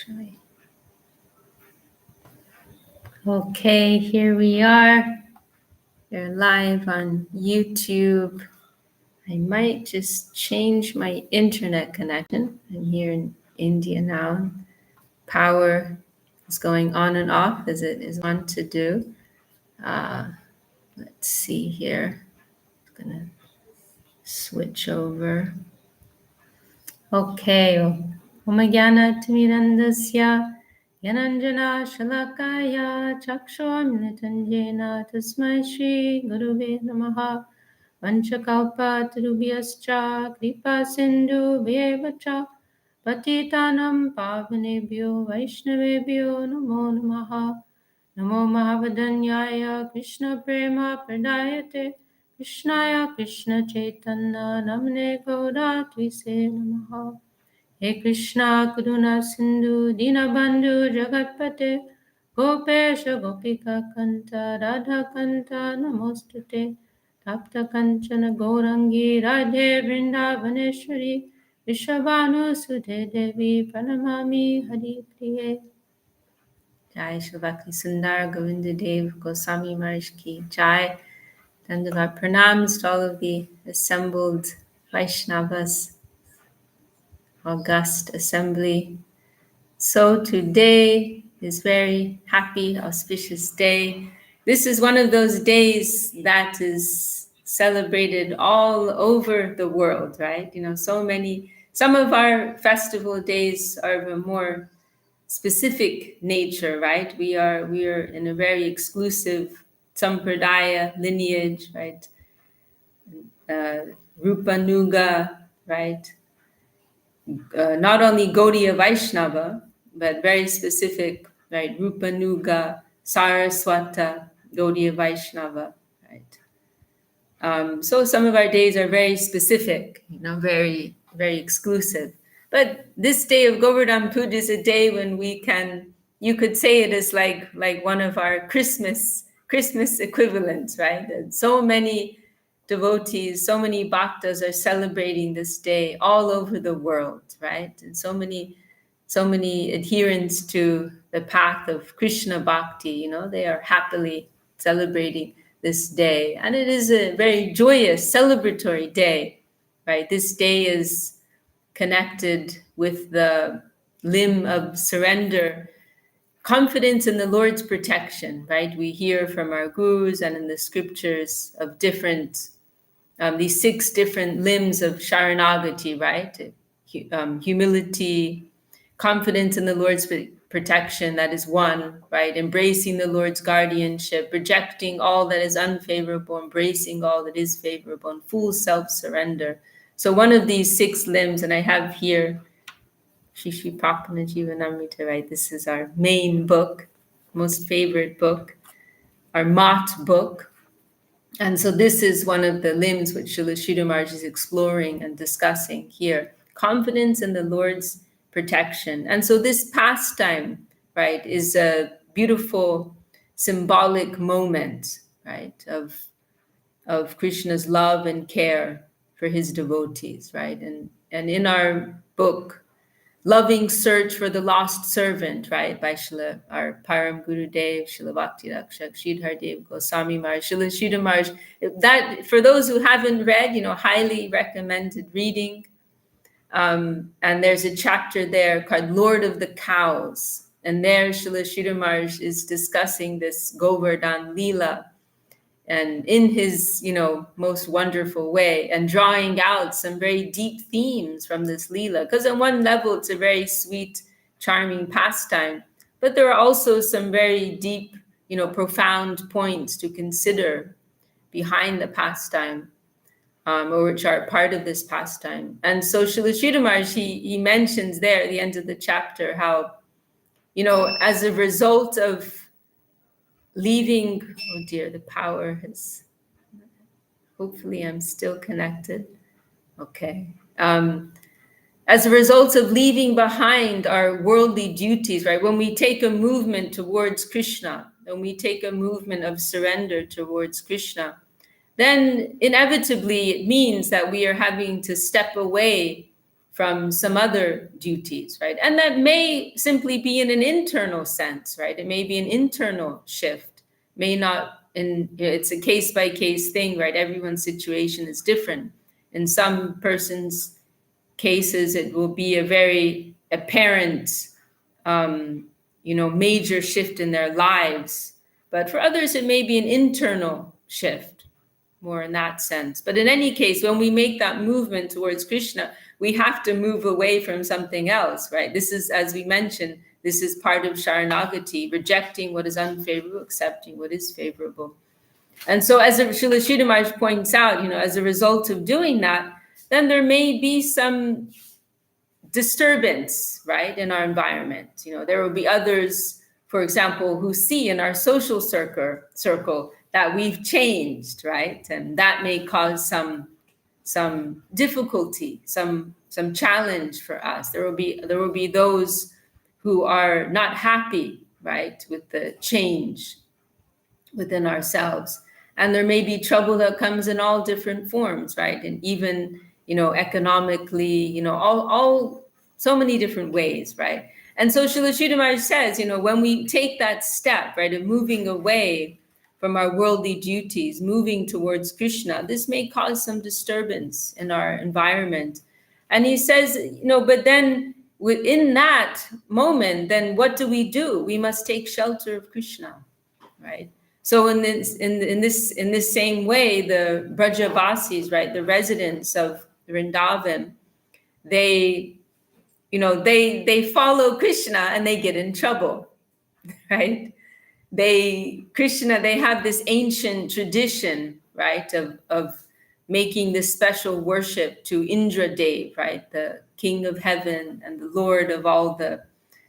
actually. Okay, here we are. We're live on YouTube. I might just change my internet connection. I'm here in India now. Power is going on and off as it is wont to do. Let's see here. I'm gonna switch over. Okay. Om Jnana Timirandasya Yananjana Shalakaya Chakshomilitanjena Tasmai Shri Guruve Namaha Vanchakalpa Tarubhyascha Kripa Sindhu Bhyevacha Patitanam Pavanebhyo Vaishnavebhyo Namo Namaha Namo Mahavadanyaya Krishna Prema Pradayate Krishnaya Krishna Chaitanya Namne Gauda Tvise Namaha He Krishna Karuna Sindhu Dinabandhu Jagatpate Gopesha Gopika Kanta Radha Kanta Namostute Tapta Kanchana Gaurangi Radhe Vrindavaneshwari Vishabhanu Sudhe Devi Pranamami Hari Priye Jai Shri Sundar Govinda Dev Goswami Maharaj Ki Jai. Dandavat pranams to all of the assembled Vaishnavas, august assembly. So today is very happy, auspicious day. This is one of those days that is celebrated all over the world, right? Some of our festival days are of a more specific nature, right? We are in a very exclusive Sampradaya lineage, right? Rupanuga, right? Not only Gaudiya Vaishnava, but very specific, right? Rupanuga, Saraswata, Gaudiya Vaishnava, right? So some of our days are very specific, very, very exclusive. But this day of Govardhana Puja is a day when you could say it is like one of our Christmas equivalents, right? And so many devotees, so many bhaktas are celebrating this day all over the world, right? And so many adherents to the path of Krishna Bhakti, they are happily celebrating this day. And it is a very joyous, celebratory day, right? This day is connected with the limb of surrender, confidence in the Lord's protection, right? We hear from our gurus and in the scriptures of these 6 different limbs of Sharanagati, right? Humility, confidence in the Lord's protection, that is one, right? Embracing the Lord's guardianship, rejecting all that is unfavorable, embracing all that is favorable, and full self-surrender. So one of these 6 limbs, and I have here Shri Prapana Jivanamrita, right? This is our main book, most favorite book, our Mat book. And so this is one of the limbs which Srila Sridhar Maharaj is exploring and discussing here. Confidence in the Lord's protection. And so this pastime, right, is a beautiful symbolic moment, right, of Krishna's love and care for his devotees, right? And in our book, Loving Search for the Lost Servant, right, by our Param Guru Dev, Srila Bhakti Rakshak, Sridhar Dev Goswami Maharaj, Srila Sridhar Maharaj. That, for those who haven't read, highly recommended reading. And there's a chapter there called Lord of the Cows. And there Srila Sridhar Maharaj is discussing this Govardhana Leela, and in his, most wonderful way, and drawing out some very deep themes from this Leela. Because on one level, it's a very sweet, charming pastime, but there are also some very deep, profound points to consider behind the pastime, or which are part of this pastime. And so Srila Sridhar Maharaj, he mentions there at the end of the chapter how, as a result of leaving, oh dear, the power has, hopefully I'm still connected. Okay. As a result of leaving behind our worldly duties, right? When we take a movement towards Krishna, when we take a movement of surrender towards Krishna, then inevitably it means that we are having to step away from some other duties, right? And that may simply be in an internal sense, right? It may be an internal shift, may not, it's a case by case thing, right? Everyone's situation is different. In some persons' cases, it will be a very apparent, major shift in their lives. But for others, it may be an internal shift, more in that sense. But in any case, when we make that movement towards Krishna, we have to move away from something else, right? This is, as we mentioned, this is part of Sharanagati, rejecting what is unfavorable, accepting what is favorable. And so, as Srila Sridhar Maharaj points out, as a result of doing that, then there may be some disturbance, right, in our environment. There will be others, for example, who see in our social circle that we've changed, right? And that may cause some difficulty, some challenge for us. There will be those who are not happy, right, with the change within ourselves. And there may be trouble that comes in all different forms, right? And even, economically, all so many different ways, right? And so Srila Sridhar Maharaj says, when we take that step, right, of moving away from our worldly duties, moving towards Krishna, this may cause some disturbance in our environment. And he says, but then within that moment, then what do? We must take shelter of Krishna, right? So in this same way, the Brajavasis, right, the residents of Vrindavan, they follow Krishna and they get in trouble, right? They have this ancient tradition, right, of making this special worship to Indra Dev, right, the king of heaven and the lord of all the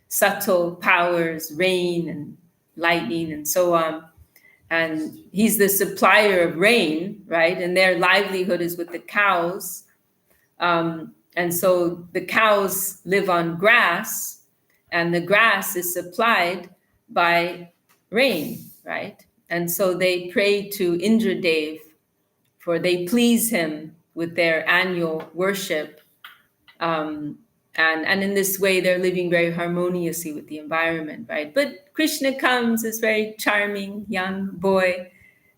subtle powers, rain and lightning and so on. And he's the supplier of rain, right? And their livelihood is with the cows. And so the cows live on grass, and the grass is supplied by rain, right? And so they pray to Indradev, for they please him with their annual worship. And in this way, they're living very harmoniously with the environment, right? But Krishna comes, this very charming young boy.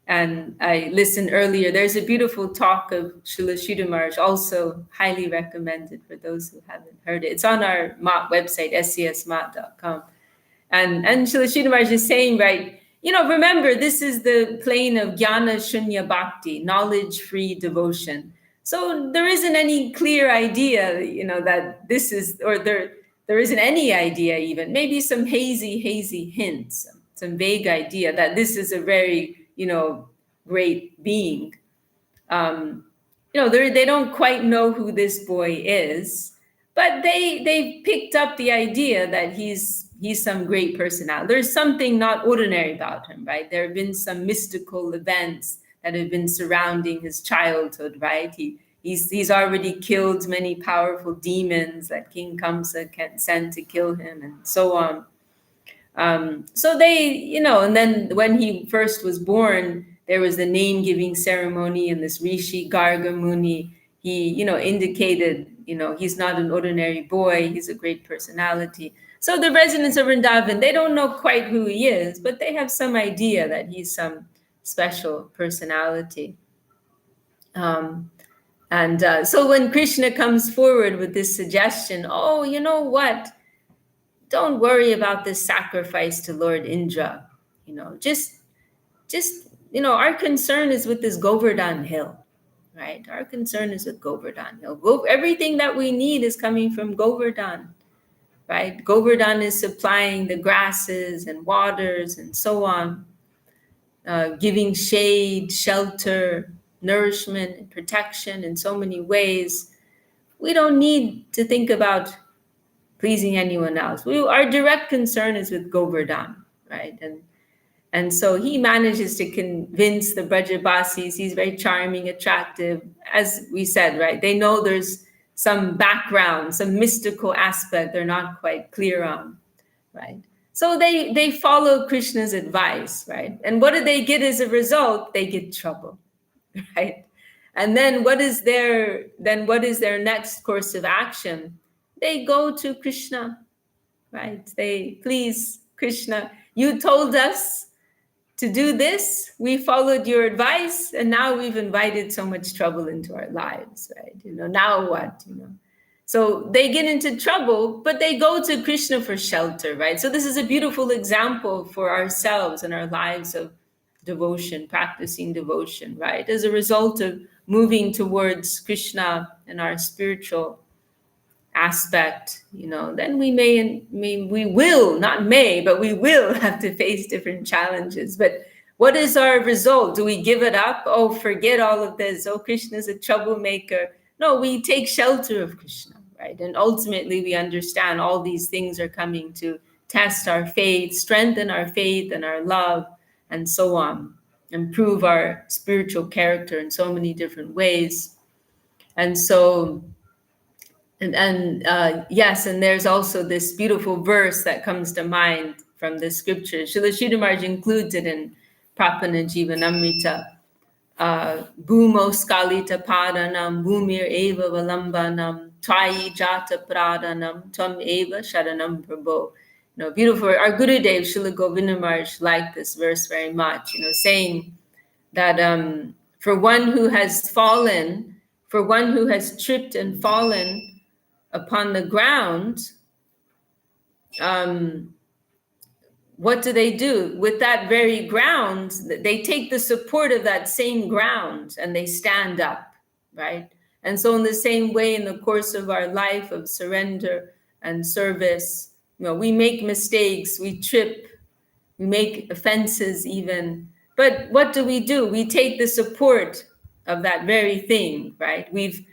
And I listened earlier, there's a beautiful talk of Srila Sridhar Maharaj, also highly recommended for those who haven't heard it. It's on our Mat website, scsmat.com. And Srila Sridhar Maharaj is saying, right, remember, this is the plane of Jnana Shunya Bhakti, knowledge-free devotion. So there isn't any clear idea, that this is, or there isn't any idea even, maybe some hazy hints, some vague idea that this is a very, great being. They don't quite know who this boy is, but they picked up the idea that he's some great personality. There's something not ordinary about him, right? There have been some mystical events that have been surrounding his childhood, right? He's already killed many powerful demons that King Kamsa can send to kill him, and so on. So they, and then when he first was born, there was the name-giving ceremony, and this Rishi Garga Muni, he, indicated, he's not an ordinary boy, he's a great personality. So the residents of Vrindavan, they don't know quite who he is, but they have some idea that he's some special personality. So when Krishna comes forward with this suggestion, oh, you know what? Don't worry about this sacrifice to Lord Indra. Just our concern is with this Govardhana hill, right? Our concern is with Govardhana hill. Everything that we need is coming from Govardhana, right? Govardhana is supplying the grasses and waters and so on, giving shade, shelter, nourishment, and protection in so many ways. We don't need to think about pleasing anyone else. Our direct concern is with Govardhana, right? And so he manages to convince the Brajabasis. He's very charming, attractive. As we said, right? They know there's some background, some mystical aspect they're not quite clear on, right? So they follow Krishna's advice, right? And what do they get as a result? They get trouble, right? And then what is their next course of action? They go to Krishna, right? They, please, Krishna, you told us to do this, we followed your advice, and now we've invited so much trouble into our lives, right? Now what? So they get into trouble, but they go to Krishna for shelter, right? So this is a beautiful example for ourselves and our lives of devotion, practicing devotion, right? As a result of moving towards Krishna and our spiritual aspect, then we will, not may, but we will have to face different challenges. But what is our result? Do we give it up? Oh, forget all of this. Oh, Krishna's a troublemaker. No, we take shelter of Krishna, right? And ultimately we understand all these things are coming to test our faith, strengthen our faith and our love, and so on, improve our spiritual character in so many different ways. And so yes, and there's also this beautiful verse that comes to mind from the scripture. Srila Sridhar Maharaj includes it in Prapana Jivanamrita. Bhumo skalita padanam, bhumir eva valambanam, twayi jata pradanam, tvam eva sharanam prabho. Beautiful. Our Gurudev, Srila Govinda Maharaj, liked this verse very much, saying that for one who has fallen, for one who has tripped and fallen upon the ground, what do? With that very ground, they take the support of that same ground and they stand up, right? And so in the same way, in the course of our life of surrender and service, we make mistakes, we trip, we make offenses even. But what do? We take the support of that very thing, right? We've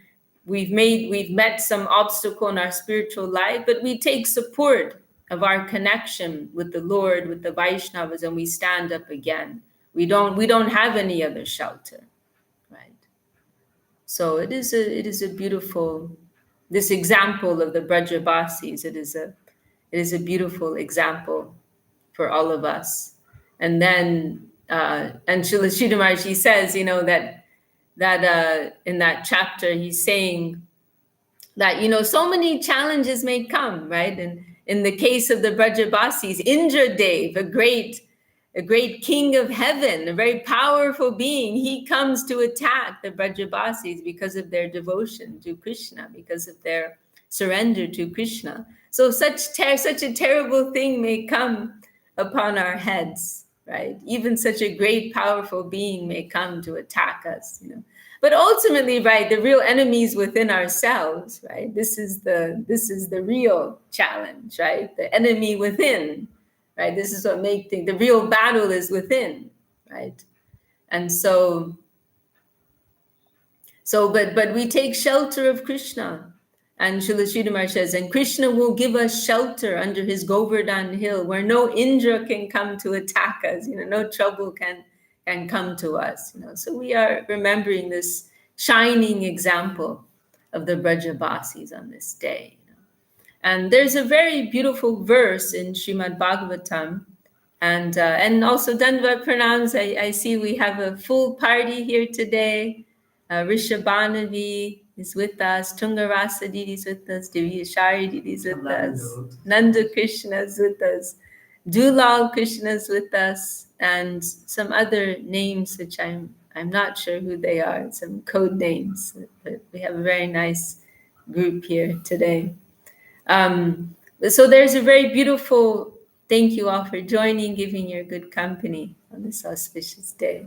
met some obstacle in our spiritual life, but we take support of our connection with the Lord, with the Vaishnavas, and we stand up again. We don't have any other shelter, right? So it is a beautiful, this example of the Brajabasis. It is a beautiful example for all of us. And then and Srila Sridhar Maharaj, he says, that in that chapter, he's saying that, so many challenges may come, right? And in the case of the Brajabasis, Indradev, a great king of heaven, a very powerful being, he comes to attack the Brajabasis because of their devotion to Krishna, because of their surrender to Krishna. So such a terrible thing may come upon our heads, right? Even such a great, powerful being may come to attack us, But ultimately, right, the real enemy is within ourselves, right? This is the real challenge, right? The enemy within, right? This is what makes things. The real battle is within, right? And but we take shelter of Krishna. And Srila Sridhar Maharaj says, and Krishna will give us shelter under his Govardhana hill, where no Indra can come to attack us, no trouble can come to us. So we are remembering this shining example of the Brajabasis on this day. And there's a very beautiful verse in Srimad Bhagavatam, and also Dandava Pranams. I see we have a full party here today. Rishabhanavi is with us, Tungarasa Didi is with us, Divyashari Didi is with us, Nanda Krishna is with us, Dulal Krishna is with us, and some other names which I'm not sure who they are, some code names, but we have a very nice group here today. So there's a very beautiful, thank you all for joining, giving your good company on this auspicious day.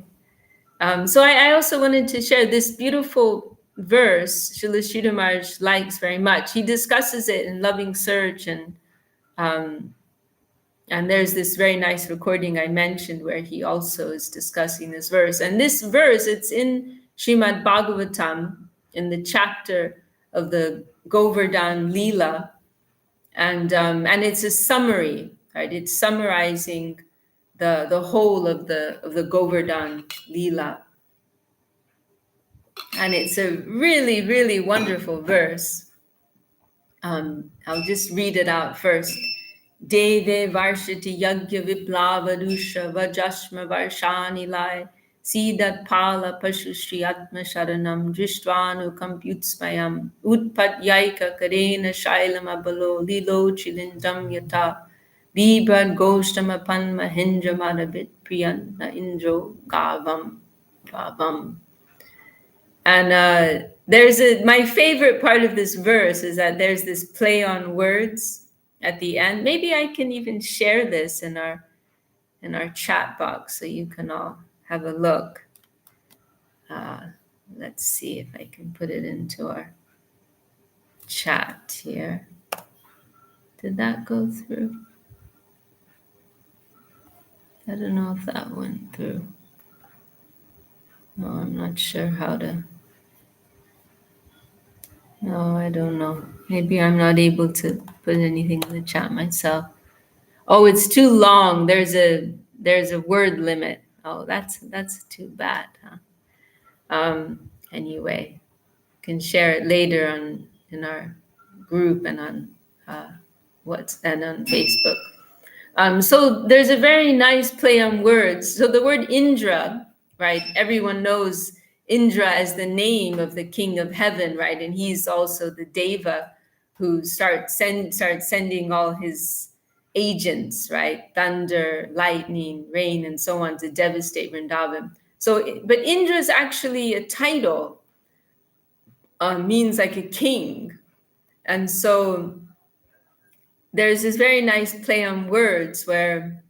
So I also wanted to share this beautiful verse Srila Sridhar Maharaj likes very much. He discusses it in Loving Search, and there's this very nice recording I mentioned where he also is discussing this verse. And this verse, it's in Srimad Bhagavatam, in the chapter of the Govardhana Leela, and it's a summary, right? It's summarizing the whole of the Govardhana Leela. And it's a really, really wonderful verse. I'll just read it out first. Deve varshiti yagya viplava dusha vajashma varshani lai Sidat pala pashushri atma sharanam drishtvanu kampyutsmayam utpat yaika karena shailam abalo lilo chilindam yata Bibad Goshtamapan Mahindra Madhavit Priyana Indro Gavam. And my favorite part of this verse is that there's this play on words at the end. Maybe I can even share this in our chat box so you can all have a look. Let's see if I can put it into our chat here. Did that go through? I don't know if that went through. No, I'm not sure how to. No, I don't know. Maybe I'm not able to put anything in the chat myself. Oh, it's too long. There's a word limit. Oh, that's too bad, huh? Anyway, can share it later in our group and on and on Facebook. So there's a very nice play on words. So the word Indra, right? Everyone knows Indra as the name of the king of heaven, right? And he's also the deva who starts sending all his agents, right? Thunder, lightning, rain, and so on to devastate Vrindavan. So, but Indra is actually a title, means like a king. And so there's this very nice play on words where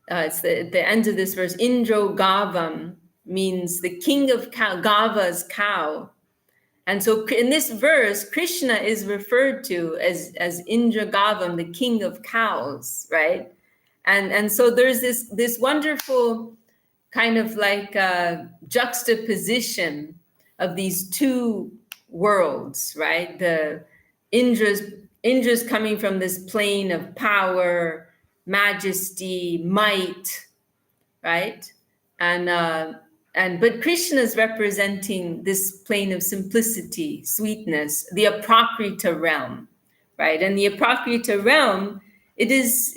it's the end of this verse, Indro Gavam means the king of cow, Gava's cow. And so in this verse, Krishna is referred to as Indra Gavam, the king of cows, right? And so there's this wonderful kind of like juxtaposition of these two worlds, right? The Indra's coming from this plane of power, majesty, might, right? But Krishna is representing this plane of simplicity, sweetness, the aprakrita realm, right? And the aprakrita realm, it is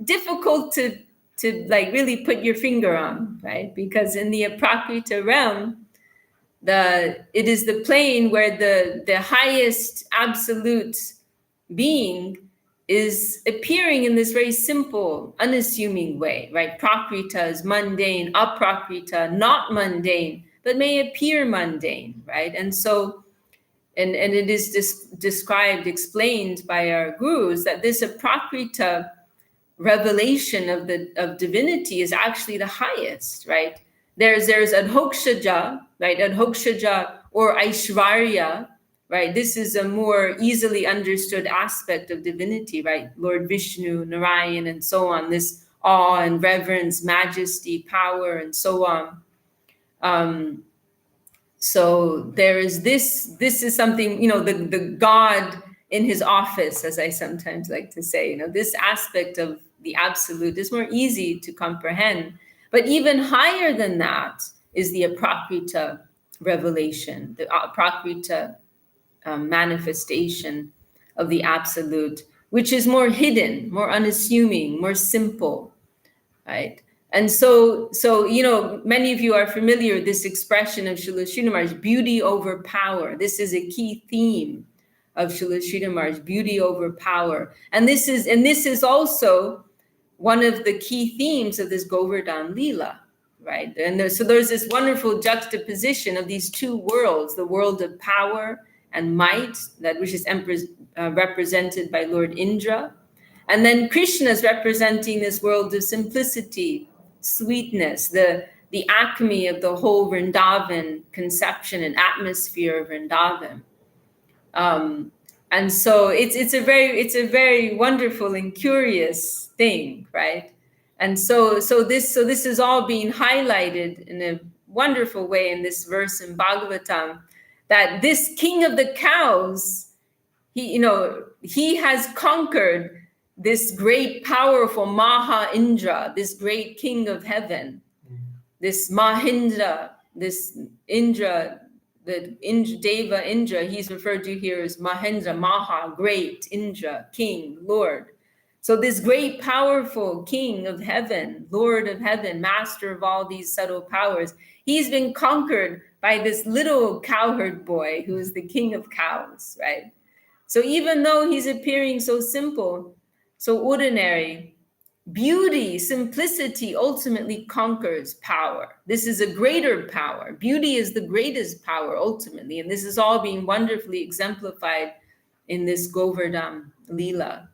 difficult to like really put your finger on, right? Because in the aprakrita realm, it is the plane where the highest absolute being is appearing in this very simple, unassuming way, right? Prakrita is mundane, aprakrita, not mundane, but may appear mundane, right? And so, and it is explained by our gurus that this aprakrita revelation of divinity is actually the highest, right? There's adhokshaja, right? Adhokshaja or Aishvarya, right? This is a more easily understood aspect of divinity, right? Lord Vishnu, Narayan, and so on. This awe and reverence, majesty, power, and so on. So there is this is something, the God in his office, as I sometimes like to say, this aspect of the absolute is more easy to comprehend. But even higher than that is the aprakrita revelation, the aprakrita manifestation of the absolute, which is more hidden, more unassuming, more simple, right? And so many of you are familiar with this expression of Srila Sridhar Maharaj, beauty over power. This is a key theme of Srila Sridhar Maharaj, beauty over power. And this is also one of the key themes of this Govardhana Leela, right? And there's this wonderful juxtaposition of these two worlds, the world of power and might, which is represented by Lord Indra. And then Krishna is representing this world of simplicity, sweetness, the acme of the whole Vrindavan conception and atmosphere of Vrindavan. And so it's a very wonderful and curious thing, right? And so this is all being highlighted in a wonderful way in this verse in Bhagavatam, that this king of the cows, he has conquered this great, powerful Maha Indra, this great king of heaven, this Mahindra, this Indra, the Deva Indra, he's referred to here as Mahendra, Maha, great, Indra, king, Lord. So this great, powerful king of heaven, Lord of heaven, master of all these subtle powers, he's been conquered by this little cowherd boy who is the king of cows, right? So even though he's appearing so simple, so ordinary, beauty, simplicity ultimately conquers power. This is a greater power. Beauty is the greatest power ultimately. And this is all being wonderfully exemplified in this Govardhana Leela.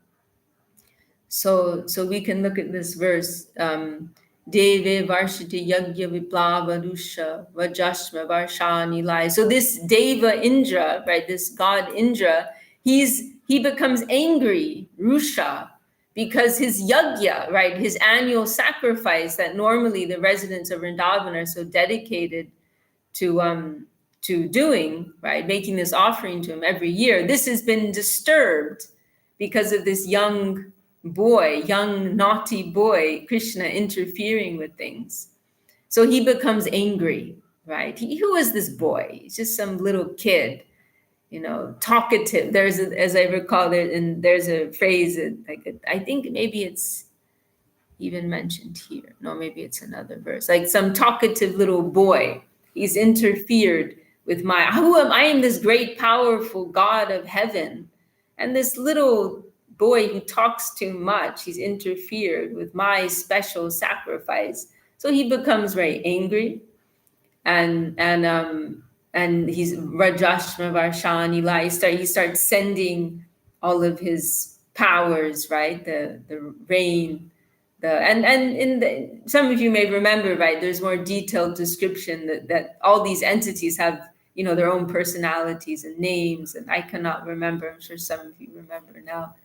So we can look at this verse. Deve Varshiti Yagya Viplava Rusha Vajashma Varshani Lai. So this Deva Indra, right, this god Indra, he becomes angry, Rusha, because his yagya, right, his annual sacrifice that normally the residents of Vrindavan are so dedicated to doing, right, making this offering to him every year, this has been disturbed because of this young naughty boy, Krishna, interfering with things. So he becomes angry, right? Who is this boy? He's just some little kid, talkative. As I recall, there's a phrase, I think maybe it's even mentioned here. No, maybe it's another verse. Like some talkative little boy. He's interfered with I am this great, powerful God of heaven. And this little boy who talks too much, he's interfered with my special sacrifice. So he becomes very angry, and he's Rajashma Varshani Lai. He starts sending all of his powers, right? The rain, some of you may remember, right? There's more detailed description that all these entities have, their own personalities and names, and I cannot remember. I'm sure some of you remember now.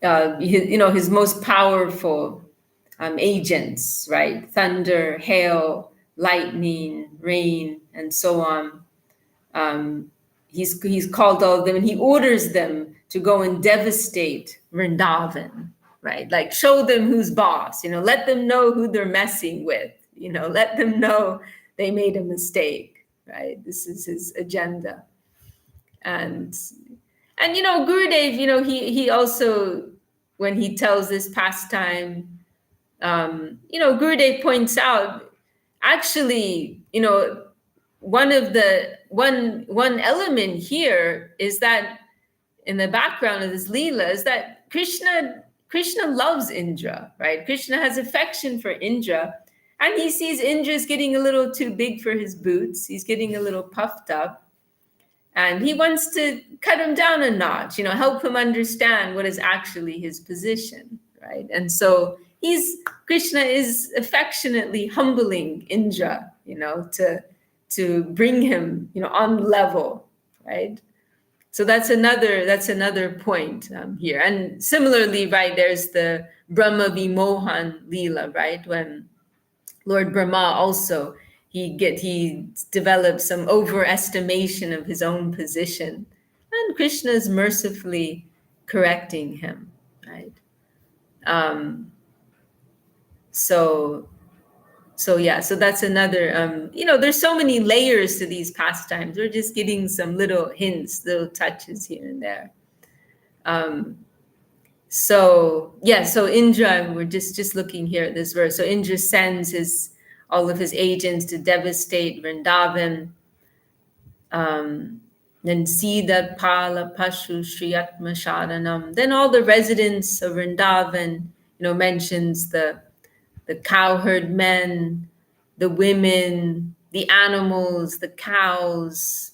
His most powerful agents, right? Thunder, hail, lightning, rain, and so on. He's called all of them, and he orders them to go and devastate Vrindavan, right? Like show them who's boss, let them know who they're messing with, let them know they made a mistake, right? This is his agenda. And Gurudev, he also, when he tells this pastime, Gurudev points out, actually, one element here is that in the background of this Leela is that Krishna loves Indra, right? Krishna has affection for Indra, and he sees Indra's getting a little too big for his boots. He's getting a little puffed up. And he wants to cut him down a notch, help him understand what is actually his position, right? And so Krishna is affectionately humbling Indra, to bring him, on level, right? So that's another point here. And similarly, right, there's the Brahma Vimohan Leela, right? When Lord Brahma also, he develops some overestimation of his own position, and Krishna is mercifully correcting him, right? So that's another, there's so many layers to these pastimes. We're just getting some little hints, little touches here and there. So Indra, we're just looking here at this verse. So Indra sends all of his agents to devastate Vrindavan. Then Sida Pala Pashu Shriyatma Sharanam. Then all the residents of Vrindavan, mentions the cowherd men, the women, the animals, the cows.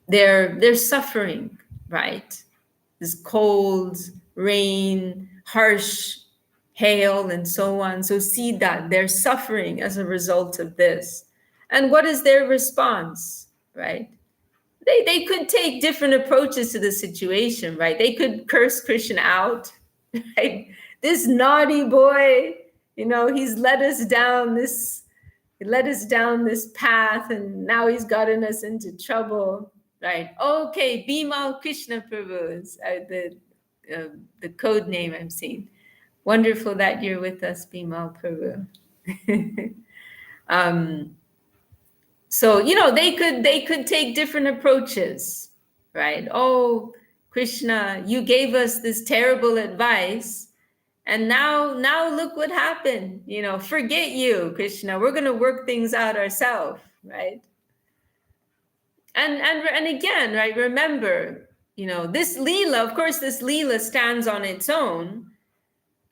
They're suffering, right? This cold, rain, harsh hail, and so on. So see that they're suffering as a result of this. And what is their response, right? They could take different approaches to the situation, right? They could curse Krishna out, right? This naughty boy, he's led us down this path, and now he's gotten us into trouble, right? Okay, Bimal Krishna Prabhu is the code name I'm seeing. Wonderful that you're with us, Bimal Prabhu. So they could take different approaches, right? Oh, Krishna, you gave us this terrible advice, and now look what happened. Forget you, Krishna. We're going to work things out ourselves, right? And again, right? Remember, this Leela, of course, this Leela stands on its own,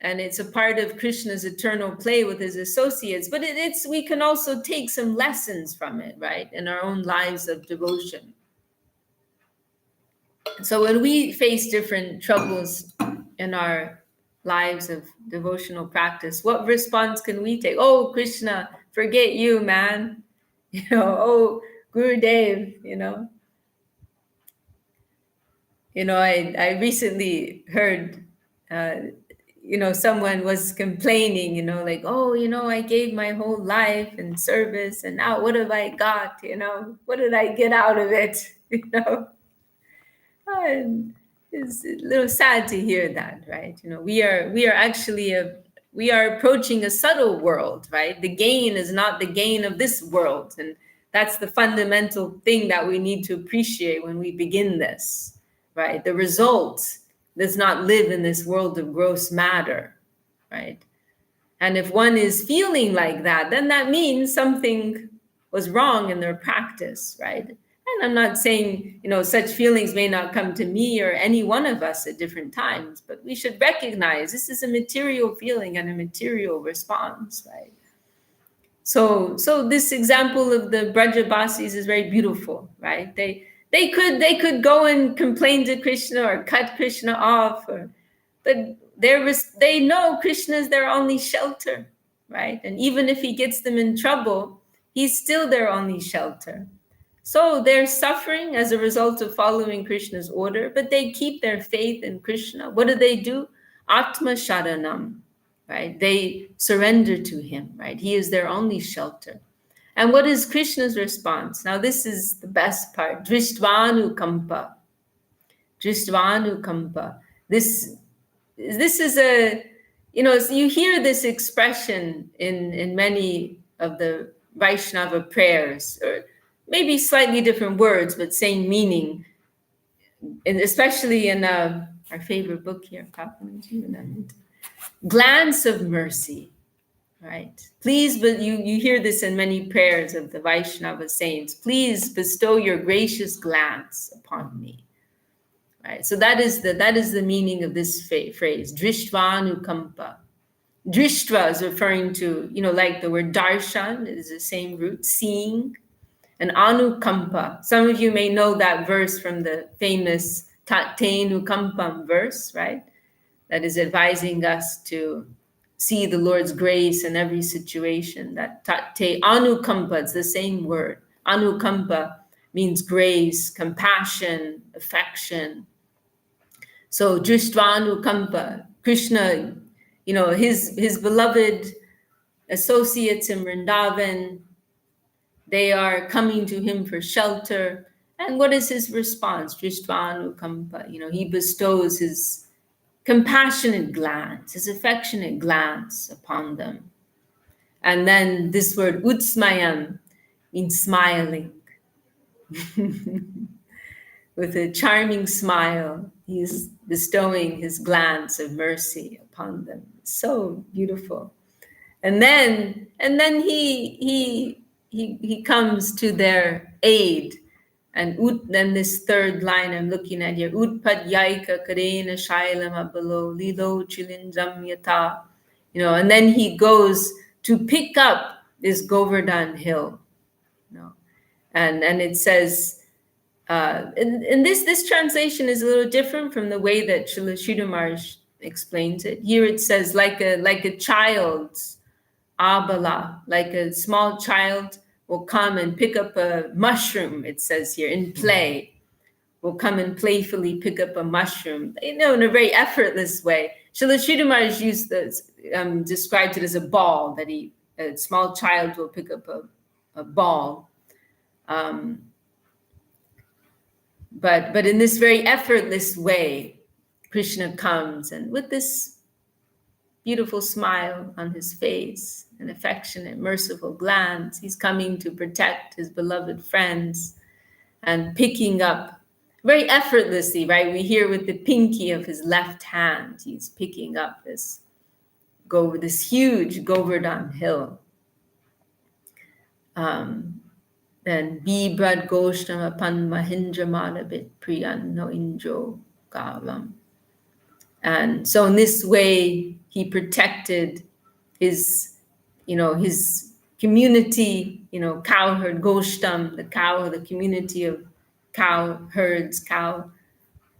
and it's a part of Krishna's eternal play with his associates. But it's we can also take some lessons from it, right, in our own lives of devotion. So when we face different troubles in our lives of devotional practice, what response can we take? Oh, Krishna, forget you, man. Oh, Gurudev, I recently heard, someone was complaining, like, oh, I gave my whole life in service, and now what have I got? What did I get out of it? And it's a little sad to hear that, right? We are approaching a subtle world, right? The gain is not the gain of this world, and that's the fundamental thing that we need to appreciate when we begin this, right? The result does not live in this world of gross matter, right? And if one is feeling like that, then that means something was wrong in their practice, right? And I'm not saying, such feelings may not come to me or any one of us at different times, but we should recognize this is a material feeling and a material response, right? So this example of the Brajabasis is very beautiful, right? They could go and complain to Krishna or cut Krishna off, but they know Krishna is their only shelter, right? And even if he gets them in trouble, he's still their only shelter. So they're suffering as a result of following Krishna's order, but they keep their faith in Krishna. What do? Atma Sharanam, right? They surrender to him, right? He is their only shelter. And what is Krishna's response? Now, this is the best part. Drishtvanukampa. Drishtvanukampa. This is you hear this expression in many of the Vaishnava prayers, or maybe slightly different words, but same meaning. And especially in our favorite book here, Glance of Mercy, right? Please, but you hear this in many prayers of the Vaishnava saints. Please bestow your gracious glance upon me. Right, so that is the meaning of this phrase, Drishtvanukampa. Drishtva is referring to, like the word darshan is the same root, seeing, and anukampa. Some of you may know that verse from the famous Tatenukampam verse, right? That is advising us to see the Lord's grace in every situation. That tate anukampa, it's the same word. Anukampa means grace, compassion, affection. So Drishtvanukampa, Krishna, his beloved associates in Vrindavan, they are coming to him for shelter. And what is his response? Drishtvanukampa, he bestows his compassionate glance, his affectionate glance upon them. And then this word utsmayam means smiling. With a charming smile, he is bestowing his glance of mercy upon them. So beautiful. And then he comes to their aid. And then this third line I'm looking at here, Utpadyaika karena shailam abalo lilo chilindram yata. And then he goes to pick up this Govardhana hill. And it says, and this translation is a little different from the way that Srila Sridhar Maharaj explains it. Here it says like a child's abala, like a small child will come and pick up a mushroom, it says here, in play. Will come and playfully pick up a mushroom, in a very effortless way. Srila Sridhar Maharaj used this, described it as a ball, that a small child will pick up a ball. But in this very effortless way, Krishna comes, and with this beautiful smile on his face, an affectionate, merciful glance, he's coming to protect his beloved friends and picking up very effortlessly, right? We hear with the pinky of his left hand, he's picking up this huge Govardhan hill. Then Bibrad Goshtama Pan Mahindra Madabit Priyan no Injo Gavam. And so in this way, he protected his, his community, cowherd Goshtam, the community of cow herds, cow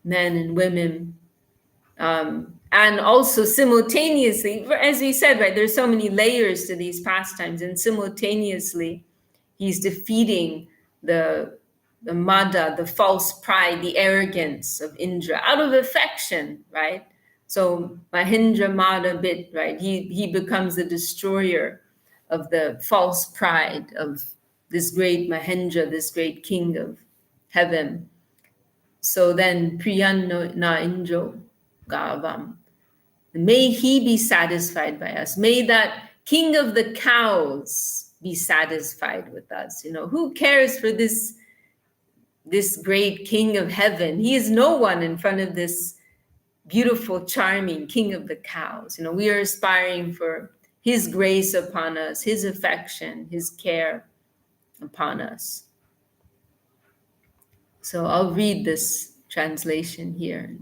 men and women. And also simultaneously, as we said, right, there's so many layers to these pastimes, and simultaneously, he's defeating the mada, the false pride, the arrogance of Indra out of affection, right? So Mahindra Mada Bit, right? He becomes the destroyer of the false pride of this great Mahendra, this great king of heaven. So then Priyan na Indro Gavam. May he be satisfied by us. May that king of the cows be satisfied with us. Who cares for this great king of heaven? He is no one in front of this beautiful, charming king of the cows. We are aspiring for his grace upon us, his affection, his care upon us. So I'll read this translation here.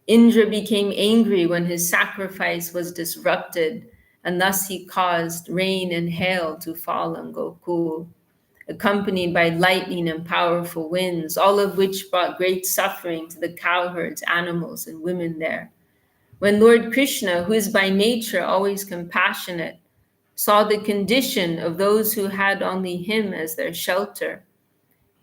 Indra became angry when his sacrifice was disrupted, and thus he caused rain and hail to fall on Gokul, accompanied by lightning and powerful winds, all of which brought great suffering to the cowherds, animals, and women there. When Lord Krishna, who is by nature always compassionate, saw the condition of those who had only him as their shelter,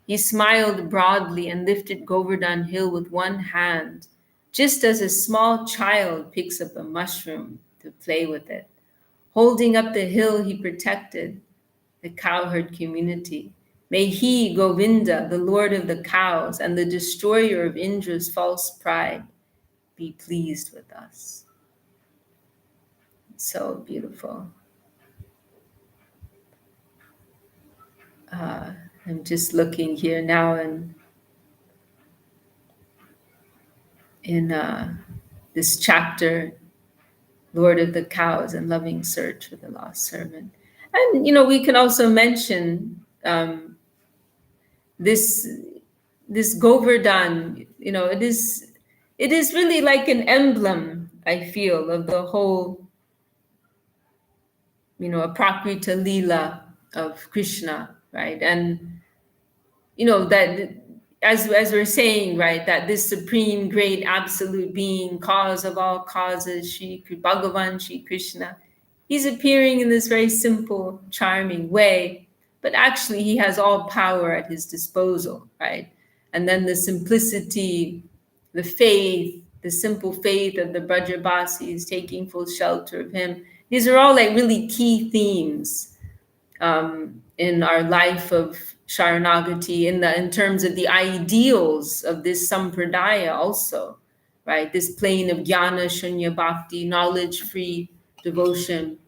he smiled broadly and lifted Govardhan Hill with one hand, just as a small child picks up a mushroom to play with it. Holding up the hill, he protected the cowherd community. May he, Govinda, the lord of the cows and the destroyer of Indra's false pride, be pleased with us. So beautiful. I'm just looking here now in this chapter, Lord of the Cows and Loving Search for the Lost Servant. And, we can also mention this Govardhan, it is really like an emblem, I feel, of the whole, Aprakrita Leela of Krishna, right? And, that as we're saying, right, that this supreme, great, absolute being, cause of all causes, Shri Bhagavan, Shri Krishna, he's appearing in this very simple, charming way, but actually he has all power at his disposal, right? And then the simplicity, the faith, the simple faith of the Brajabasis taking full shelter of him. These are all like really key themes in our life of Sharanagati, in terms of the ideals of this Sampradaya also, right? This plane of Jnana Shunya Bhakti, knowledge-free devotion.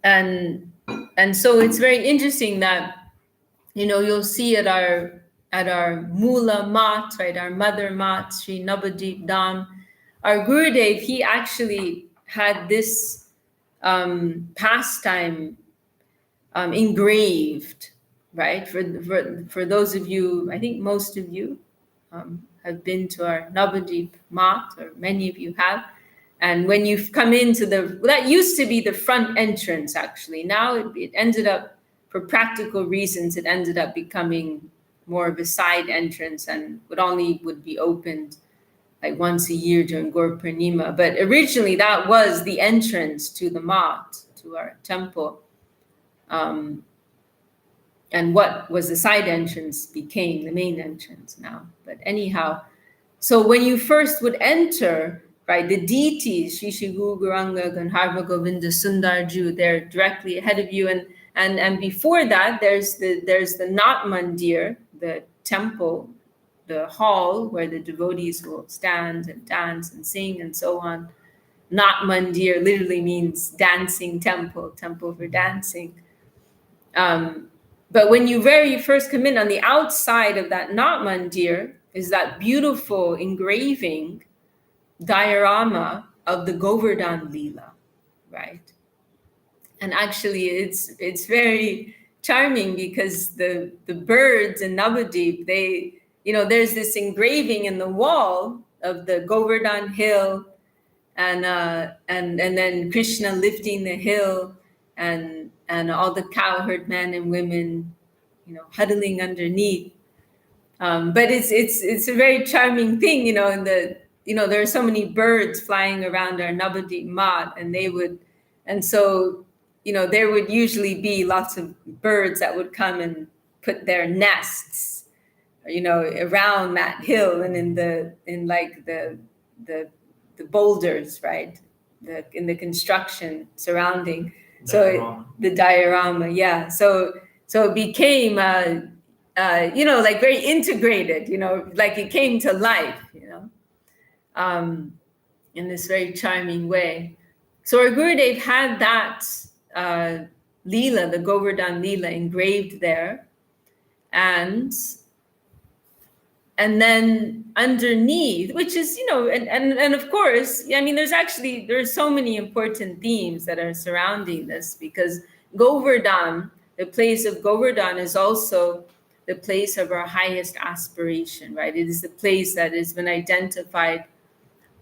And so it's very interesting that, you'll see at our Mula Mat, right, our mother Mat, Sri Navadip Dham, our Gurudev, he actually had this pastime engraved, right? For those of you, I think most of you have been to our Navadip Mat, or many of you have. And when you've come into that used to be the front entrance, actually. Now it ended up, for practical reasons, it ended up becoming more of a side entrance and would be opened like once a year during Gaur Purnima. But originally that was the entrance to the Mat, to our temple. And what was the side entrance became the main entrance now. But anyhow, so when you first would enter, right, the deities, Shri Shri Guru Gauranga, Gandharva Govinda, Sundarju, they're directly ahead of you. And before that, there's the Nat Mandir, the temple, the hall where the devotees will stand and dance and sing and so on. Nat Mandir literally means dancing temple, temple for dancing. But when you very first come in, on the outside of that Nat Mandir is that beautiful engraving diorama of the Govardhan Leela, right? And actually it's very charming because the birds in Navadip, they, there's this engraving in the wall of the Govardhan hill, and then Krishna lifting the hill, and all the cowherd men and women, huddling underneath. But it's a very charming thing, in the, there are so many birds flying around our Navadip Mat, and so, there would usually be lots of birds that would come and put their nests, around that hill, and in like the boulders, right? In the construction surrounding. So the diorama, yeah. So it became, like very integrated, like it came to life, in this very charming way. So our Gurudev had that Leela, the Govardhan Leela, engraved there. And then underneath, which is, and of course, I mean, there's so many important themes that are surrounding this, because Govardhan, the place of Govardhan, is also the place of our highest aspiration, right? It is the place that has been identified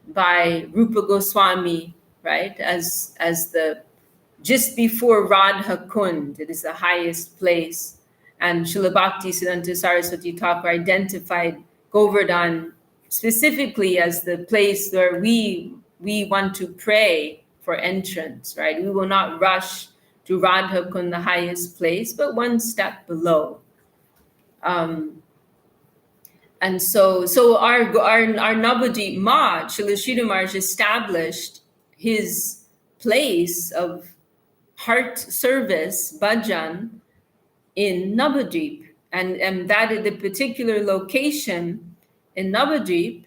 by Rupa Goswami, right, as the just before Radha Kund. It is the highest place. And Srila Bhaktisiddhanta Saraswati Thakur identified Govardhan specifically as the place where we want to pray for entrance, right? We will not rush to Radha Kund, the highest place, but one step below. And so our Navadip Mat, Srila Sridhar Maharaj established his place of heart service, bhajan, in Navadvip. And that is the particular location in Navadvip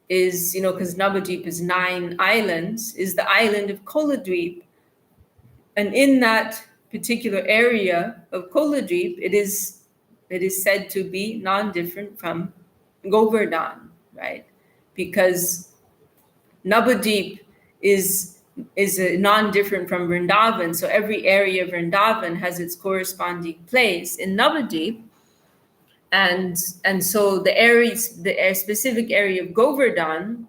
is, because Navadvip is 9 islands, is the island of Koladvip. And in that particular area of Koladvip, it is said to be non-different from Govardhan, right? Because Navadvip is non-different from Vrindavan. So every area of Vrindavan has its corresponding place in Navadvip. And so the specific area of Govardhan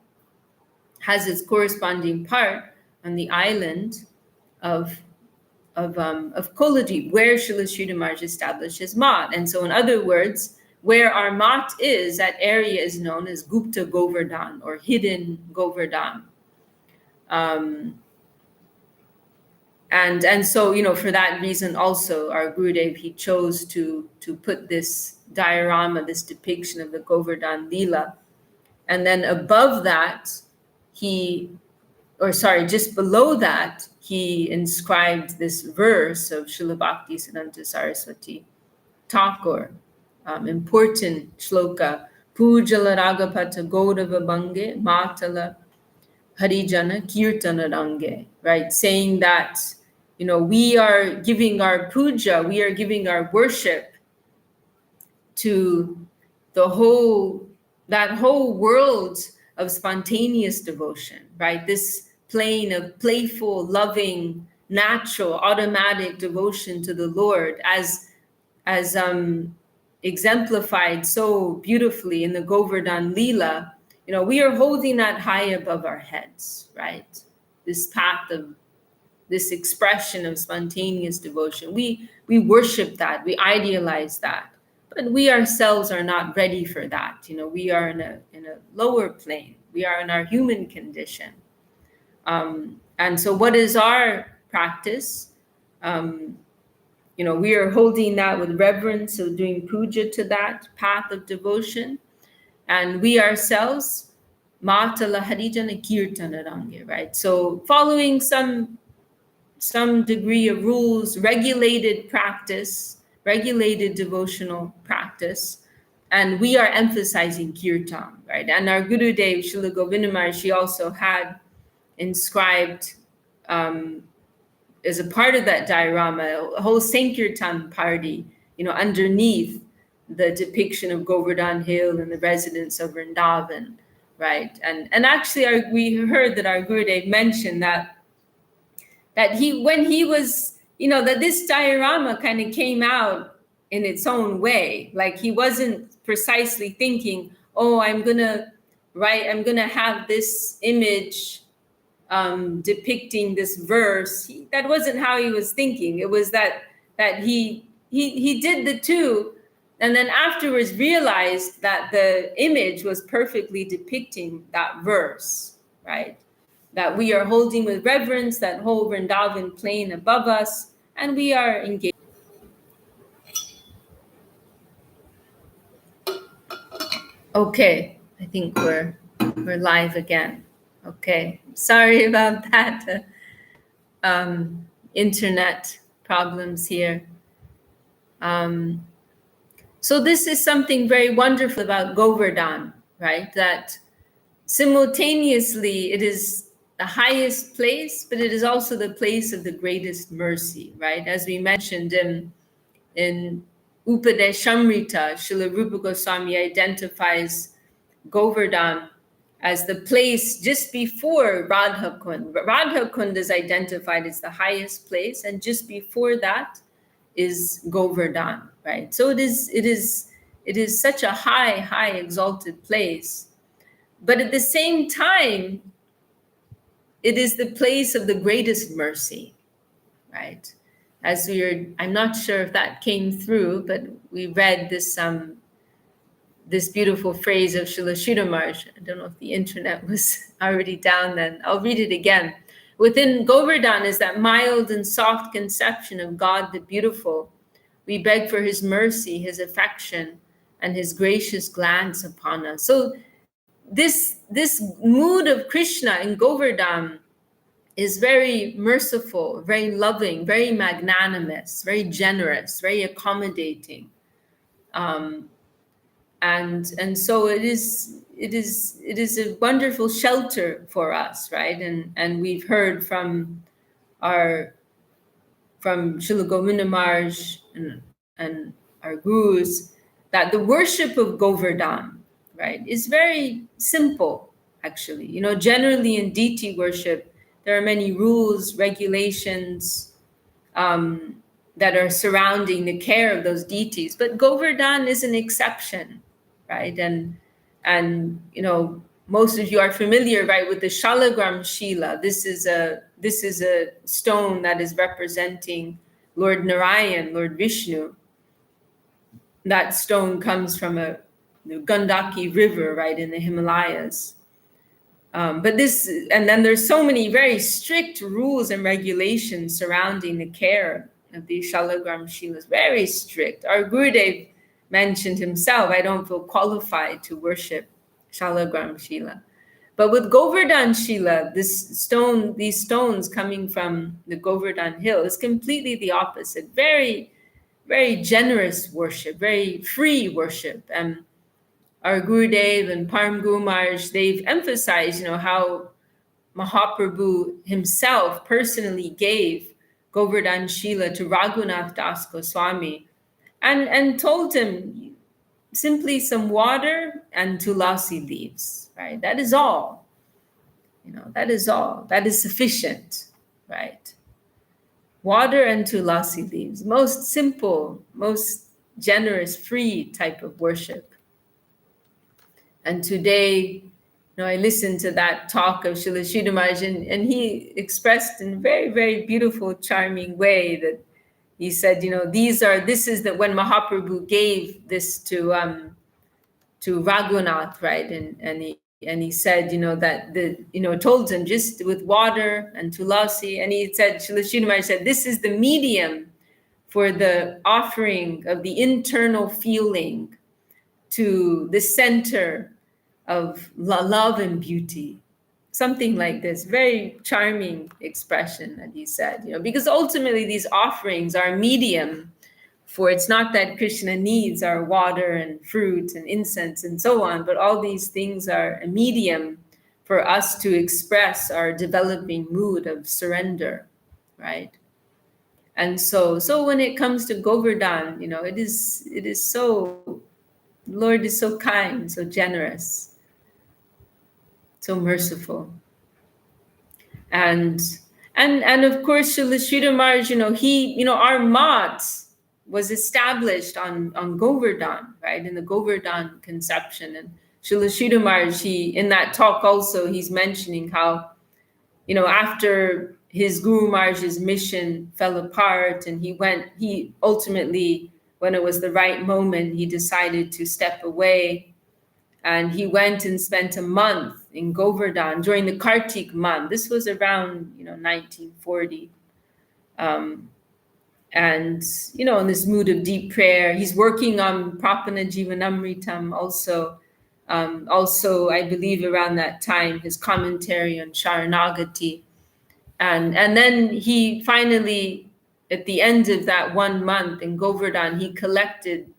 has its corresponding part on the island of Koladvip, where Srila Sridhar Maharaj established his Mat. And so, in other words, where our Mat is, that area is known as Gupta Govardhan, or hidden Govardhan. And so, for that reason also, our Gurudev, he chose to put this diorama, this depiction of the Govardhan Leela. And then above that, just below that, he inscribed this verse of Srila Bhaktisiddhanta Saraswati Thakur, important shloka, Pūjala Ragapata Gaurava Bange Matala Harijana Kirtana Range, right? Saying that, we are giving our puja, we are giving our worship to that whole world of spontaneous devotion, right? This plane of playful, loving, natural, automatic devotion to the Lord, as exemplified so beautifully in the Govardhan Leela. We are holding that high above our heads, right? This path of this expression of spontaneous devotion. We worship that, we idealize that, but we ourselves are not ready for that. We are in a lower plane. We are in our human condition. And so what is our practice? We are holding that with reverence, so doing puja to that path of devotion. And we ourselves, Matala Harijana Kirtana Range, right? So following some degree of rules, regulated practice, regulated devotional practice. And we are emphasizing kirtan, right? And our Gurudev, Srila Govinda Maharaj, she also had inscribed, as a part of that diorama, a whole Sankirtan party underneath the depiction of Govardhan Hill and the residents of Vrindavan, right? And actually, we heard that our Gurudev mentioned that when he was, that this diorama kind of came out in its own way. Like he wasn't precisely thinking, oh, I'm gonna have this image depicting this verse. That wasn't how he was thinking. It was that he did the two, and then afterwards realized that the image was perfectly depicting that verse, right? That we are holding with reverence that whole Vrindavan plain above us, and we are engaged. Okay, I think we're live again. Okay, sorry about that. Internet problems here. So this is something very wonderful about Govardhan, right? That simultaneously it is the highest place, but it is also the place of the greatest mercy, right? As we mentioned in Upadeshamrita, Srila Rupa Goswami identifies Govardhan as the place just before Radha Kund. Radha Kund is identified as the highest place, and just before that is Govardhan, right? So it is such a high exalted place. But at the same time, it is the place of the greatest mercy, right? I'm not sure if that came through, but we read this beautiful phrase of Srila Sridharmaraj. I don't know if the internet was already down then. I'll read it again. Within Govardhan is that mild and soft conception of God the beautiful. We beg for his mercy, his affection, and his gracious glance upon us. So this mood of Krishna in Govardhan is very merciful, very loving, very magnanimous, very generous, very accommodating. And so it is a wonderful shelter for us, right? And we've heard from Srila Govinda Maharaj and our gurus that the worship of Govardhan, right, is very simple, actually. Generally in deity worship, there are many rules, regulations that are surrounding the care of those deities, but Govardhan is an exception, right? And most of you are familiar, right, with the Shalagram Shila. This is a stone that is representing Lord Narayan, Lord Vishnu. That stone comes from the Gandaki River, right, in the Himalayas. And then there's so many very strict rules and regulations surrounding the care of these Shalagram Shilas. Very strict. Our Gurudev mentioned himself, I don't feel qualified to worship Shalagram Shila. But with Govardhan Shila, these stones coming from the Govardhan Hill is completely the opposite. Very, very generous worship, very free worship. And our Gurudev and Param Guru Maharaj, they've emphasized, how Mahaprabhu himself personally gave Govardhan Shila to Raghunath Das Goswami and told him simply some water and tulasi leaves, right? That is all. That is all. That is sufficient, right? Water and tulasi leaves. Most simple, most generous, free type of worship. And today, I listened to that talk of Srila Sridhar Maharaj, and he expressed in a very, very beautiful, charming way that he said, this is that when Mahaprabhu gave this to Raghunath, right? And he said, that told him just with water and tulasi, and he said, Srila Sridhar Maharaj said, this is the medium for the offering of the internal feeling to the center of love and beauty. Something like this, very charming expression that he said, because ultimately these offerings are a medium for, it's not that Krishna needs our water and fruit and incense and so on, but all these things are a medium for us to express our developing mood of surrender, right? And so when it comes to Govardhan, it is so, Lord is so kind, so generous, so merciful. And of course, Srila Sridhar Maharaj, our Mat was established on Govardhan, right? In the Govardhan conception. And Srila Sridhar Maharaj, in that talk also, he's mentioning how, after his Guru Maharaj's mission fell apart, and he ultimately, when it was the right moment, he decided to step away. And he went and spent a month in Govardhan during the Kartik month. This was around 1940. And in this mood of deep prayer, he's working on Prapana Jivanamritam also. Also, I believe around that time, his commentary on Sharanagati. And then he finally, at the end of that 1 month in Govardhan, he collected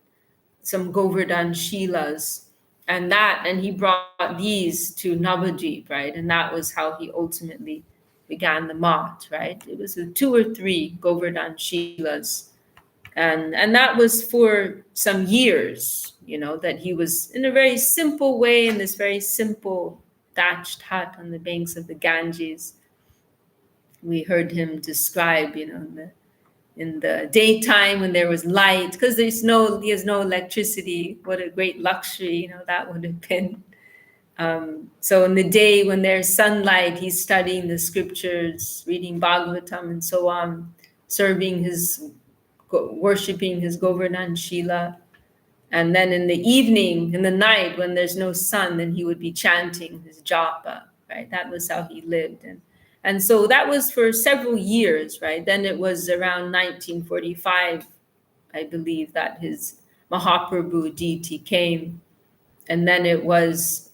some Govardhan Shilas, and he brought these to Navadvip, right? And that was how he ultimately began the Mat, right? It was 2 or 3 Govardhan Shilas. And that was for some years, that he was in a very simple way, in this very simple thatched hut on the banks of the Ganges. We heard him describe, in the daytime when there was light, because he has no electricity. What a great luxury, that would have been. So in the day when there's sunlight, he's studying the scriptures, reading Bhagavatam and so on, worshipping his Govardhan Shila. And then in the evening, in the night, when there's no sun, then he would be chanting his japa, right? That was how he lived. And so that was for several years, right? Then it was around 1945, I believe, that his Mahaprabhu deity came. And then it was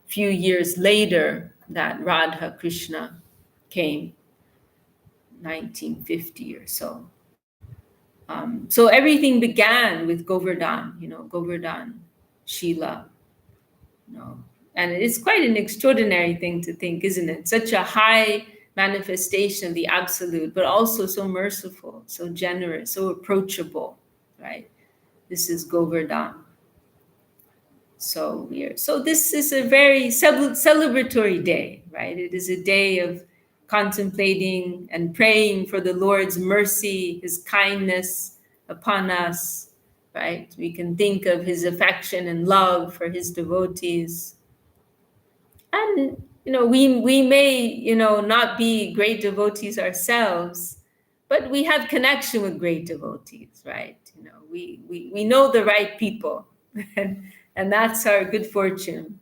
a few years later that Radha Krishna came, 1950 or so. So everything began with Govardhan, Govardhan Shila, and it's quite an extraordinary thing to think, isn't it? Such a high manifestation of the absolute, but also so merciful, so generous, so approachable, right? This is Govardhan. So this is a very celebratory day, right? It is a day of contemplating and praying for the Lord's mercy, his kindness upon us, right? We can think of his affection and love for his devotees. And we may not be great devotees ourselves, but we have connection with great devotees, right? We know the right people, and that's our good fortune.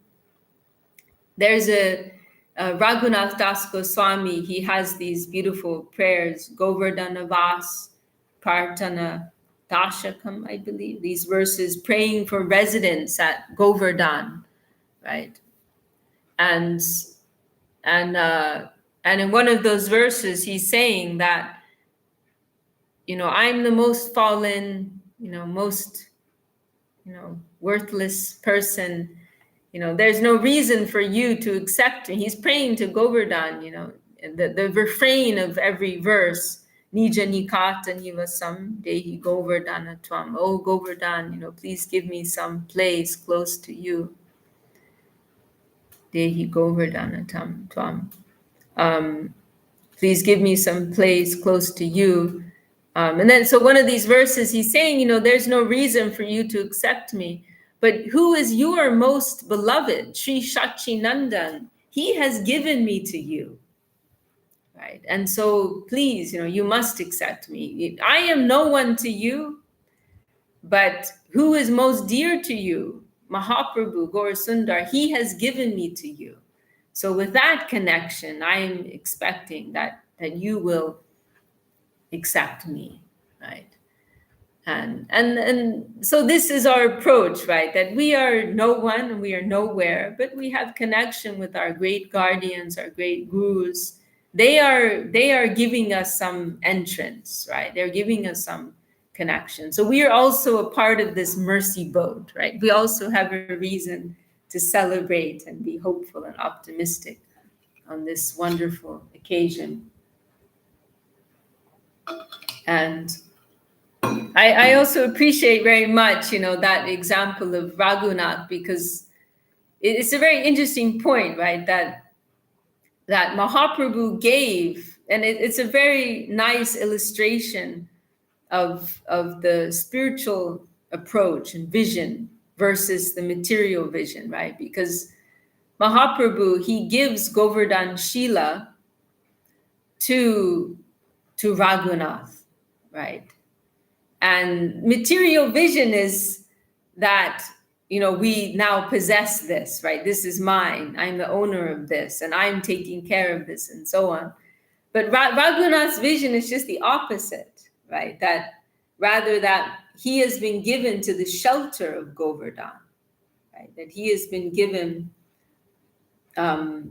There's a Raghunath Das Goswami. He has these beautiful prayers, Govardhana Vas, Prarthana Dashakam, I believe, these verses praying for residents at Govardhan, right? And in one of those verses, he's saying that, I'm the most fallen, most, worthless person. There's no reason for you to accept me. He's praying to Govardhan, the refrain of every verse, Nija Nikata Nivasam Dehi Govardhana Tvam. Oh, Govardhan, please give me some place close to you. Dehi Govardhana Tvam. Please give me some place close to you. And then, so one of these verses, he's saying, there's no reason for you to accept me. But who is your most beloved? Sri Shachinandan. He has given me to you. Right? And so please, you must accept me. I am no one to you, but who is most dear to you? Mahaprabhu, Gaur Sundar, he has given me to you. So with that connection, I am expecting that you will accept me, right? And so this is our approach, right? That we are no one and we are nowhere, but we have connection with our great guardians, our great gurus. They are giving us some entrance, right? They're giving us some connection. So we are also a part of this mercy boat, right? We also have a reason to celebrate and be hopeful and optimistic on this wonderful occasion. And I also appreciate very much, that example of Raghunath, because it's a very interesting point, right? That Mahaprabhu gave, and it's a very nice illustration of the spiritual approach and vision versus the material vision, right? Because Mahaprabhu, he gives Govardhan Shila to Raghunath, right? And material vision is that, we now possess this, right? This is mine. I'm the owner of this, and I'm taking care of this, and so on. But Raghunath's vision is just the opposite, right? That rather that he has been given to the shelter of Govardhan, right? That he has been given, that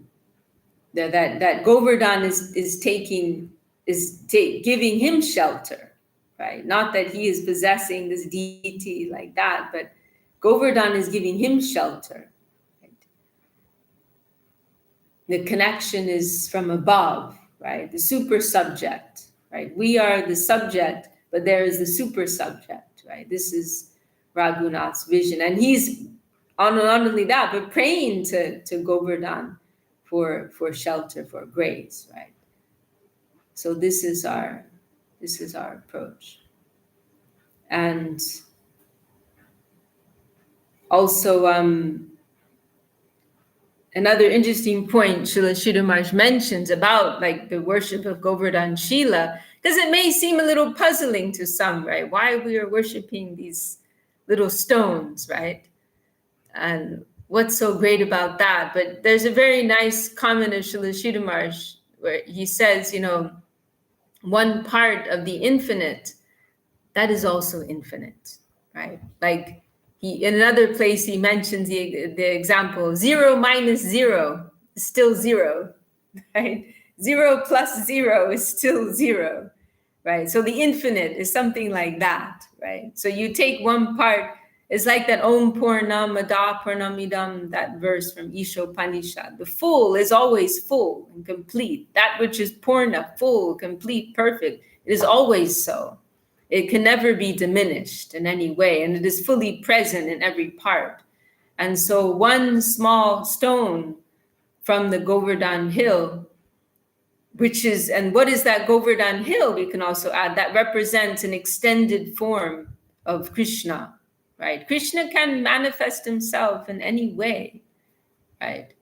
Govardhan is giving him shelter, right? Not that he is possessing this deity like that, but Govardhan is giving him shelter. Right? The connection is from above, right? The super subject, right? We are the subject, but there is the super subject, right? This is Raghunath's vision. And he's not only that, but praying to Govardhan for shelter, for grace, right? So this is our approach. And also, another interesting point Srila Sridhar mentions about like the worship of Govardhan Shila, because it may seem a little puzzling to some, right? Why we are worshiping these little stones, right? And what's so great about that? But there's a very nice comment of Srila Sridhar where he says, one part of the infinite, that is also infinite, right? Like in another place, he mentions the example, 0 minus 0 is still 0, right? 0 plus 0 is still 0, right? So the infinite is something like that, right? So you take one part, it's like that Om Purnamada Purnamidam, that verse from Ishopanishad. The full is always full and complete. That which is Purna, full, complete, perfect, it is always so. It can never be diminished in any way, and it is fully present in every part. And so one small stone from the Govardhan hill, and what is that Govardhan hill? We can also add that represents an extended form of Krishna, right? Krishna can manifest himself in any way, right?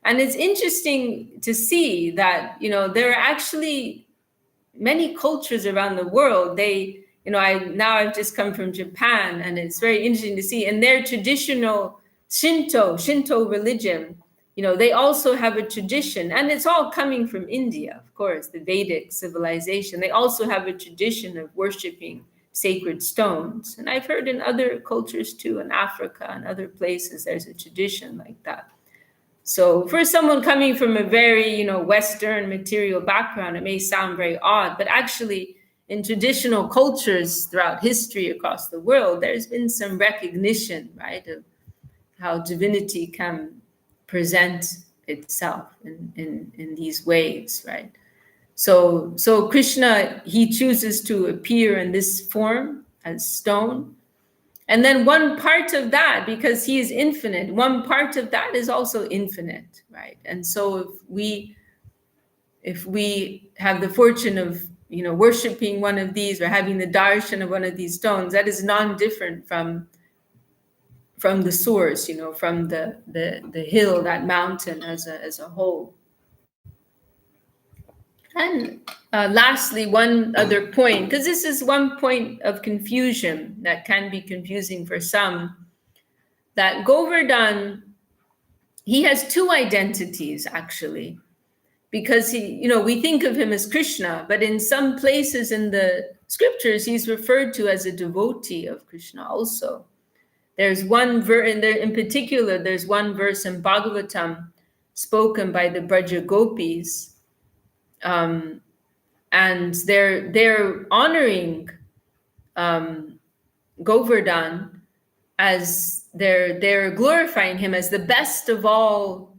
And it's interesting to see that, there are actually many cultures around the world. I've just come from Japan, and it's very interesting to see in their traditional Shinto religion, they also have a tradition, and it's all coming from India, of course, the Vedic civilization. They also have a tradition of worshiping sacred stones. And I've heard in other cultures too, in Africa and other places, there's a tradition like that. So for someone coming from a very, Western material background, it may sound very odd, but actually in traditional cultures throughout history across the world, there's been some recognition, right, of how divinity can present itself in these ways, right? So Krishna, he chooses to appear in this form as stone. And then one part of that, because he is infinite, one part of that is also infinite, right? And so if we have the fortune of, worshiping one of these or having the darshan of one of these stones, that is non-different from the source, from the hill, that mountain as a whole. And lastly, one other point, because this is one point of confusion that can be confusing for some, that Govardhan, he has two identities actually, because we think of him as Krishna, but in some places in the scriptures, he's referred to as a devotee of Krishna also. There's one verse, in particular, there's one verse in Bhagavatam spoken by the Braja Gopis, and they're honoring Govardhan as they're glorifying him as the best of all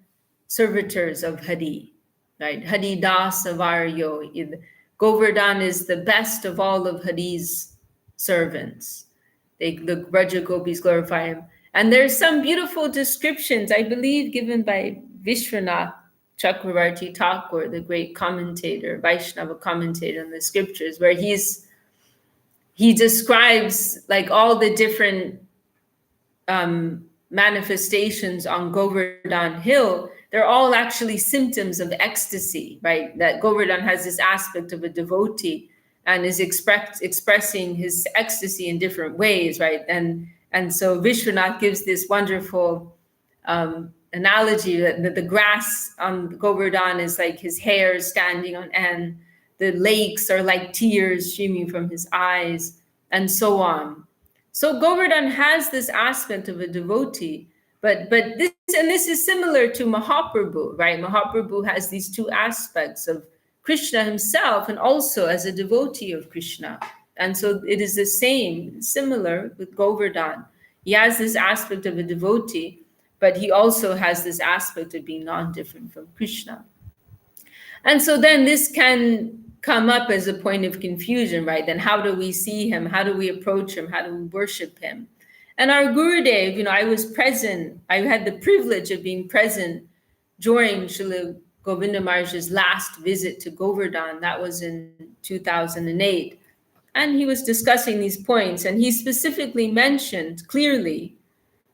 servitors of Hari, right? Hari Das Avaryo. Govardhan is the best of all of Hari's servants. The Braja Gopis glorify him. And there's some beautiful descriptions, I believe, given by Vishwanath Chakravarti Thakur, the great commentator, Vaishnava commentator on the scriptures, where he describes like all the different manifestations on Govardhan Hill. They're all actually symptoms of ecstasy, right? That Govardhan has this aspect of a devotee and is expressing his ecstasy in different ways, right? And so Vishwanath gives this wonderful analogy that the grass on Govardhan is like his hair standing on end, the lakes are like tears streaming from his eyes, and so on. So Govardhan has this aspect of a devotee, but this is similar to Mahaprabhu, right? Mahaprabhu has these two aspects of Krishna himself and also as a devotee of Krishna. And so it is the same, similar with Govardhan. He has this aspect of a devotee, but he also has this aspect of being non-different from Krishna. And so then this can come up as a point of confusion, right? Then how do we see him? How do we approach him? How do we worship him? And our Gurudev, I was present. I had the privilege of being present during Srila Govinda Maharaj's last visit to Govardhan. That was in 2008. And he was discussing these points. And he specifically mentioned clearly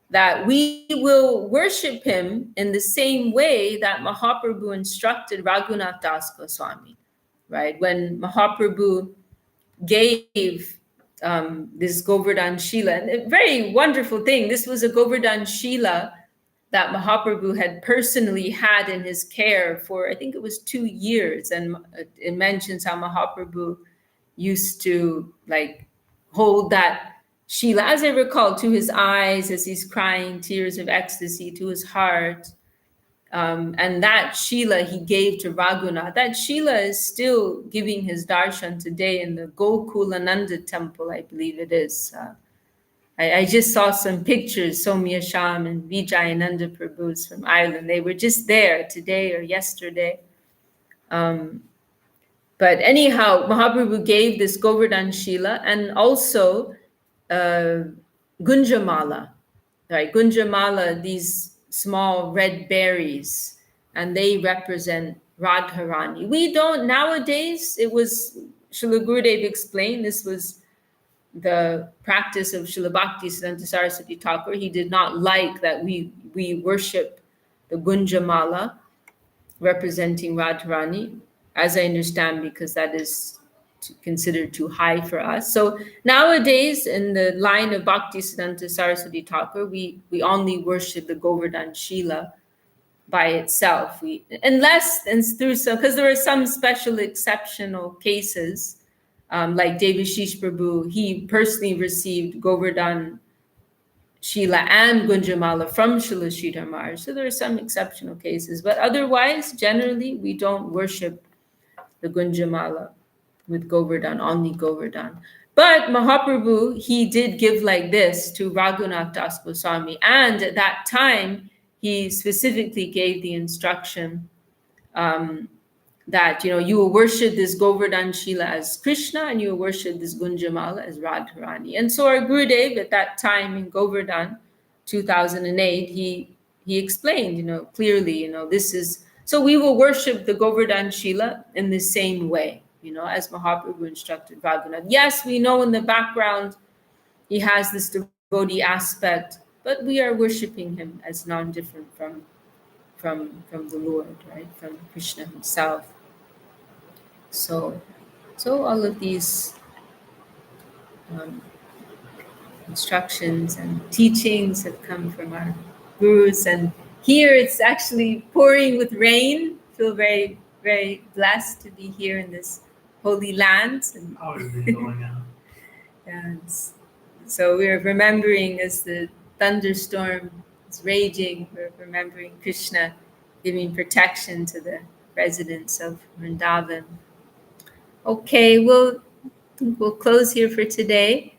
that we will worship him in the same way that Mahaprabhu instructed Raghunath Das Goswami, right? When Mahaprabhu gave this Govardhan Shila, and a very wonderful thing, this was a Govardhan Shila that Mahaprabhu had personally had in his care for, I think it was 2 years. And it mentions how Mahaprabhu used to like hold that Shila, as I recall, to his eyes as he's crying tears of ecstasy, to his heart. And that Shila he gave to Raghunath. That Shila is still giving his darshan today in the Gokulananda temple, I believe it is. I just saw some pictures, Somya Sham and Vijayananda Prabhus from Ireland. They were just there today or yesterday. But anyhow, Mahaprabhu gave this Govardhan Shila and also Gunjamala, right? Gunjamala, these small red berries, and they represent Radharani. We don't, nowadays, it was, Srila Gurudev explained, this was the practice of Srila Bhaktisiddhanta Saraswati Thakur. He did not like that we worship the Gunjamala representing Radharani, as I understand, because that is considered too high for us. So nowadays, in the line of Bhaktisiddhanta Saraswati Thakur, we only worship the Govardhan Shila by itself. Because there are some special exceptional cases, like Devashish Prabhu, he personally received Govardhan Shila and Gunjamala from Srila Sridhar Maharaj. So there are some exceptional cases, but otherwise, generally, we don't worship the Gunjamala with Govardhan, only Govardhan. But Mahaprabhu, he did give like this to Raghunath Das Goswami. And at that time, he specifically gave the instruction that, you will worship this Govardhan Shila as Krishna and you will worship this Gunjamala as Radharani. And so our Gurudev at that time in Govardhan, 2008, he explained, clearly, this is, so we will worship the Govardhan Shila in the same way, as Mahaprabhu instructed Raghunath. Yes, we know in the background he has this devotee aspect, but we are worshiping him as non-different from the Lord, right? From Krishna himself. So all of these instructions and teachings have come from our gurus, and here it's actually pouring with rain. I feel very, very blessed to be here in this holy land. How is it going on? And so we're remembering as the thunderstorm is raging, we're remembering Krishna giving protection to the residents of Vrindavan. Okay, we'll close here for today.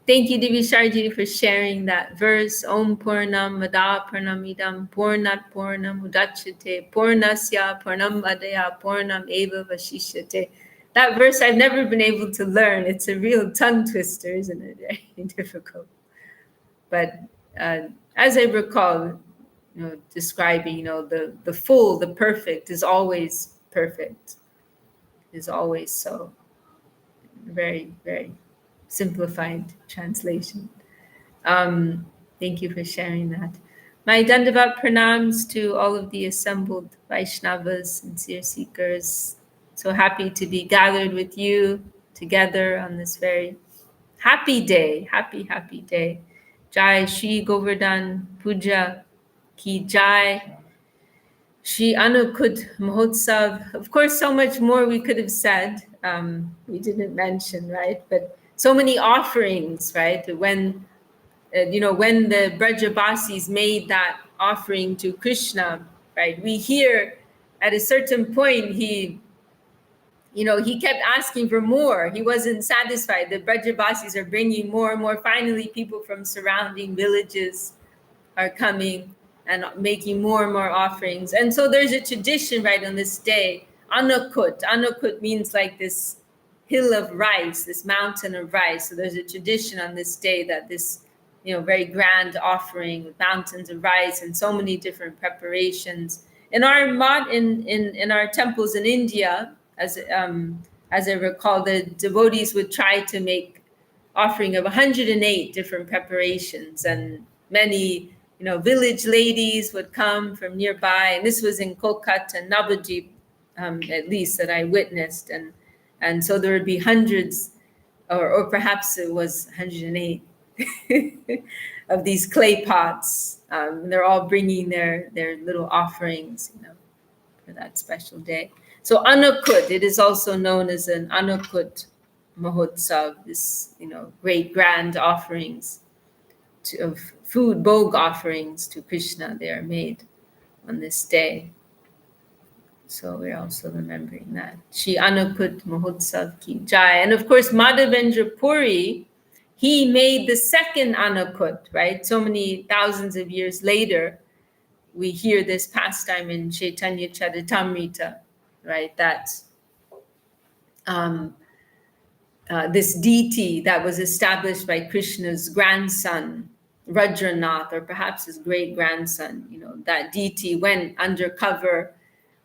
Thank you, Devi Sharji, for sharing that verse. Om Purnam Vada Purnamidam Purnat Purnam Udachate Purnasya Purnam Adaya Purnam Eva Vashishyate. That verse I've never been able to learn. It's a real tongue twister, isn't it? Very difficult. But as I recall, describing, the full, the perfect is always perfect, is always so. Very, very simplified translation. Thank you for sharing that. My Dandavat pranams to all of the assembled Vaishnavas, sincere seekers. So happy to be gathered with you together on this very happy day. Happy, happy day. Jai Shri Govardhan Pūjā ki Jai. Shri Anukud Mahotsav. Of course, so much more we could have said. We didn't mention, right? But so many offerings, right? When when the Brajabasis made that offering to Krishna, right? We hear at a certain point he kept asking for more. He wasn't satisfied. The Brajabasis are bringing more and more. Finally, people from surrounding villages are coming and making more and more offerings. And so there's a tradition, right, on this day. Anukut. Anukut means like this hill of rice, this mountain of rice. So there's a tradition on this day that this, very grand offering with mountains of rice and so many different preparations. In our in our temples in India, as I recall, the devotees would try to make offering of 108 different preparations, and many village ladies would come from nearby, and this was in Kolkata and Navadvip, at least that I witnessed, and so there would be hundreds, or perhaps it was 108 of these clay pots. They're all bringing their little offerings, for that special day. So Anukut, it is also known as an Anukut Mahotsav, this great grand offerings of food, bhog offerings to Krishna. They are made on this day. So we're also remembering that. Shri Anukut Mahotsav ki Jai. And of course, Madhavendra Puri, he made the second Anukut, right? So many thousands of years later, we hear this pastime in Chaitanya Charitamrita, right? That this deity that was established by Krishna's grandson, Rajranath, or perhaps his great-grandson, that deity went undercover,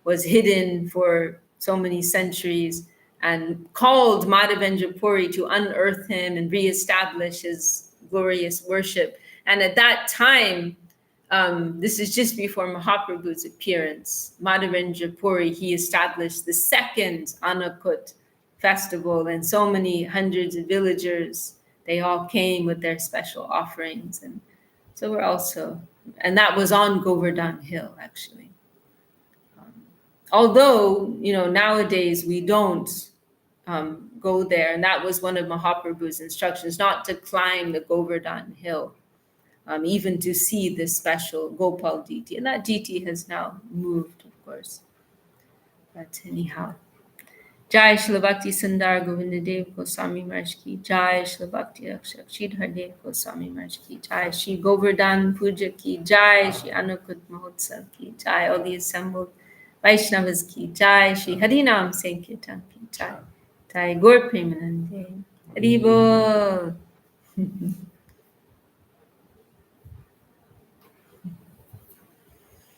was hidden for so many centuries, and called Madhavendra Puri to unearth him and reestablish his glorious worship. And at that time, this is just before Mahaprabhu's appearance, Madhavendra Puri, he established the second Anukut festival, and so many hundreds of villagers, they all came with their special offerings. And so and that was on Govardhan Hill, actually. Although, nowadays we don't go there, and that was one of Mahaprabhu's instructions, not to climb the Govardhan Hill, even to see this special Gopal deity. And that deity has now moved, of course. But anyhow, Jai Shri Bhakti Sundar Govinda Dev Goswami Maharaj ki Jai, Shri Bhakti Rakshak Sridhar Dev Goswami Maharaj ki Jai, Shri Govardhan Pūjā ki Jai, Shri Anukut Mahotsav ki Jai, all the assembled Vaishnavas ki Jai, Shri Harinam Sankirtan ki Jai, Jai Gaur Premanande, Hari Bol.